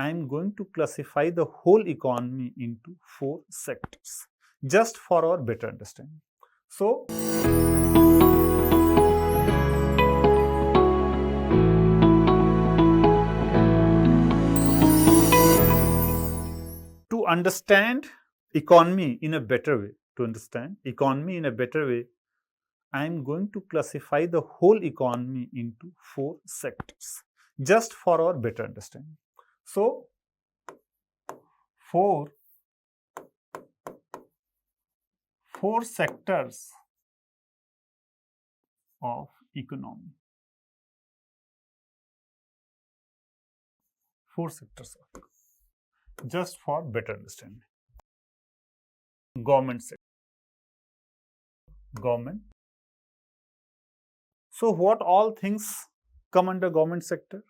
I am going to classify the whole economy into 4 sectors, just for our better understanding. So, to understand economy in a better way, I am going to classify the whole economy into 4 sectors, just for our better understanding. So, 4 sectors of economy. 4 sectors of economy, just for better understanding. Government sector. Government. So, what all things come under government sector?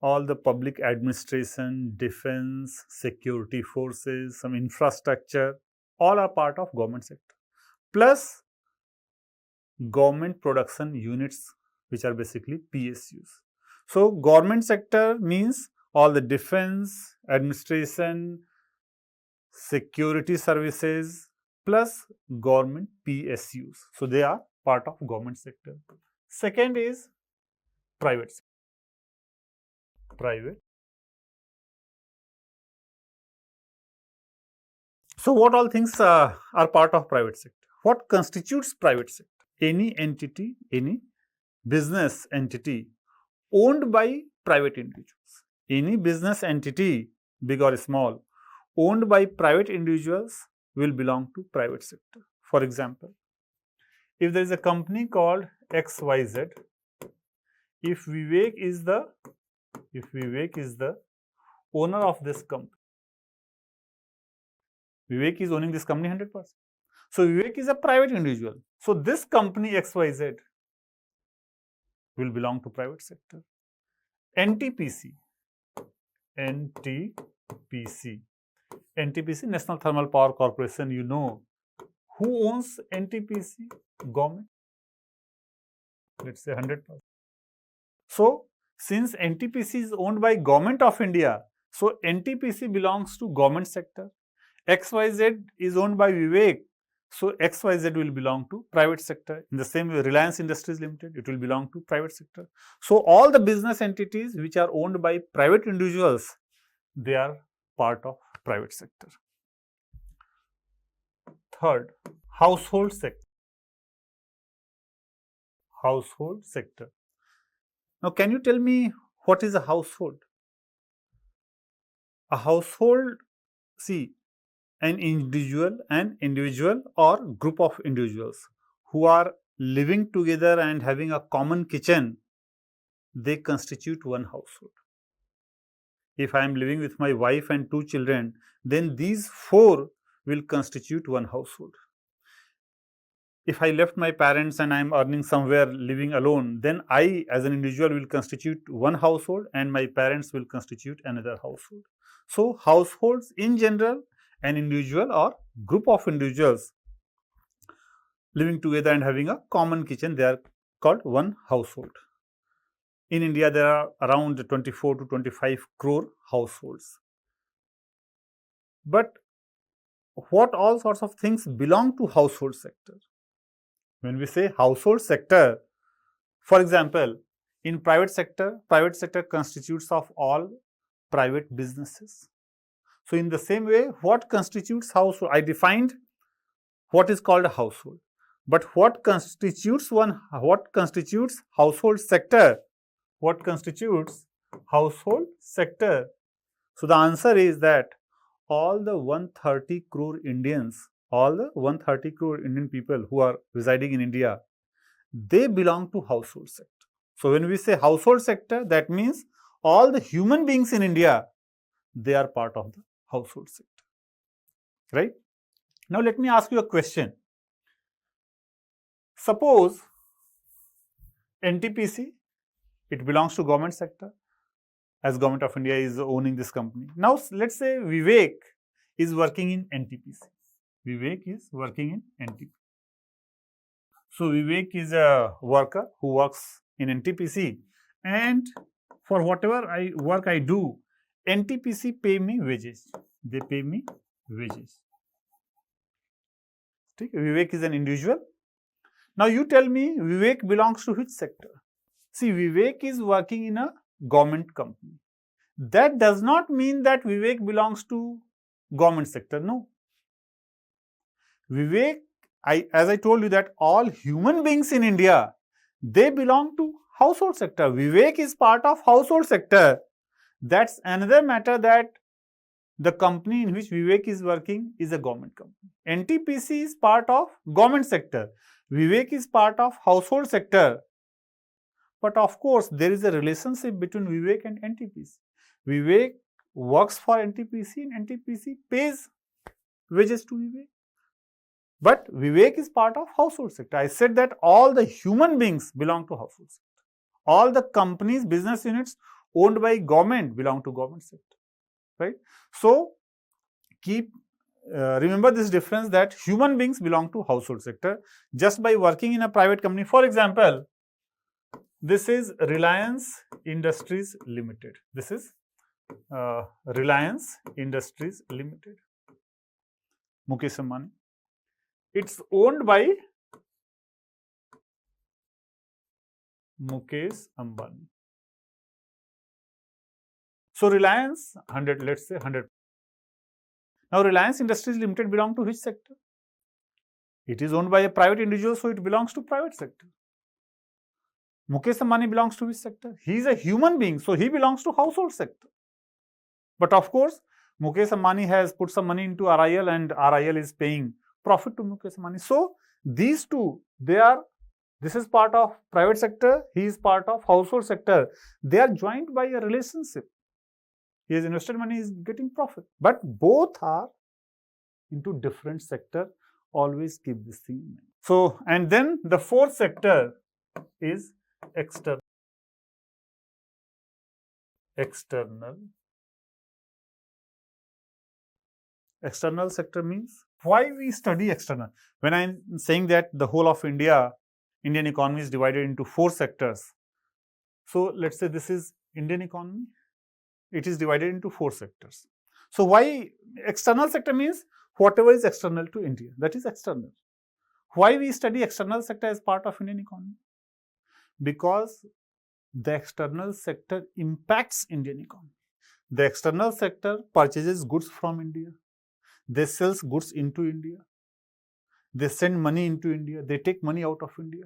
All the public administration, defense, security forces, some infrastructure, all are part of government sector. Plus government production units, which are basically PSUs. So, government sector means all the defense, administration, security services, plus government PSUs. So, they are part of government sector. Second is private sector. Private. So, what all things are part of private sector? What constitutes private sector? Any entity, any business entity owned by private individuals. Any business entity, big or small, owned by private individuals will belong to private sector. For example, if there is a company called XYZ, if Vivek is the owner of this company, Vivek is owning this company 100%. So, Vivek is a private individual. So, this company XYZ will belong to private sector. NTPC, National Thermal Power Corporation, you know. Who owns NTPC? Government. Let's say 100%. So, since NTPC is owned by Government of India, so NTPC belongs to government sector. XYZ is owned by Vivek, so XYZ will belong to private sector. In the same way, Reliance Industries Limited, it will belong to private sector. So, all the business entities which are owned by private individuals, they are part of private sector. Third, household sector. Household sector. Now, can you tell me what is a household? A household, see, an individual or group of individuals who are living together and having a common kitchen, they constitute one household. If I am living with my wife and 2 children, then these 4 will constitute one household. If I left my parents and I am earning somewhere living alone, then I as an individual will constitute one household and my parents will constitute another household. So, households in general, an individual or group of individuals living together and having a common kitchen, they are called one household. In India, there are around 24 to 25 crore households. But what all sorts of things belong to household sector? When we say household sector, for example, in private sector constitutes of all private businesses. So, in the same way, what constitutes household? I defined what is called a household. But what constitutes household sector? What constitutes household sector? So, the answer is that all the 130 crore Indians, all the 130 crore Indian people who are residing in India, they belong to household sector. So, when we say household sector, that means all the human beings in India, they are part of the household sector, right? Now, let me ask you a question. Suppose NTPC, it belongs to government sector, as Government of India is owning this company. Now, let's say Vivek is working in NTPC. Vivek is working in NTPC. So, Vivek is a worker who works in NTPC, and for whatever work I do, NTPC pay me wages. They pay me wages. Vivek is an individual. Now you tell me Vivek belongs to which sector? See, Vivek is working in a government company. That does not mean that Vivek belongs to government sector. No. Vivek, as I told you that all human beings in India, they belong to household sector. Vivek is part of household sector. That's another matter, that the company in which Vivek is working is a government company. NTPC is part of government sector. Vivek is part of household sector. But of course, there is a relationship between Vivek and NTPC. Vivek works for NTPC and NTPC pays wages to Vivek. But Vivek is part of household sector. I said that all the human beings belong to household sector. All the companies, business units owned by government belong to government sector. Right? So, remember this difference, that human beings belong to household sector just by working in a private company. For example, this is Reliance Industries Limited. This is Reliance Industries Limited. Mukesh Ambani. It's owned by Mukesh Ambani. So Reliance 100, let's say 100. Now Reliance Industries Limited belong to which sector? It is owned by a private individual, so it belongs to private sector. Mukesh Ambani belongs to which sector? He is a human being, so he belongs to household sector. But of course, Mukesh Ambani has put some money into RIL and RIL is paying profit to Mukesh Ambani. So these two, this is part of private sector, he is part of household sector. They are joined by a relationship. He has invested money, he is getting profit. But both are into different sector. Always keep this thing in mind. So, and then the fourth sector is external. External sector means, why we study external? When I am saying that the whole of Indian economy is divided into 4 sectors. So let's say this is Indian economy. It is divided into 4 sectors. So why external sector means whatever is external to India, that is external. Why we study external sector as part of Indian economy? Because the external sector impacts Indian economy. The external sector purchases goods from India. They sell goods into India. They send money into India. They take money out of India.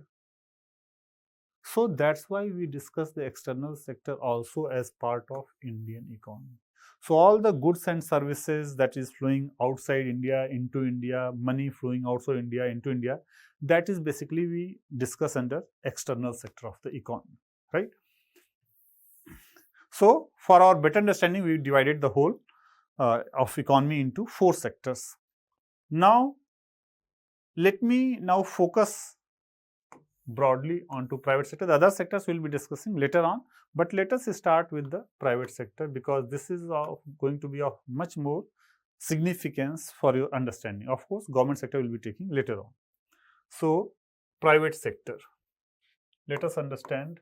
So that's why we discuss the external sector also as part of Indian economy. So all the goods and services that is flowing outside India into India, money flowing outside India into India, that is basically we discuss under external sector of the economy, right? So for our better understanding, we divided the whole of economy into 4 sectors. Now, let me now focus broadly onto private sector. The other sectors we will be discussing later on, but let us start with the private sector because this is going to be of much more significance for your understanding. Of course, government sector will be taking later on. So, private sector. Let us understand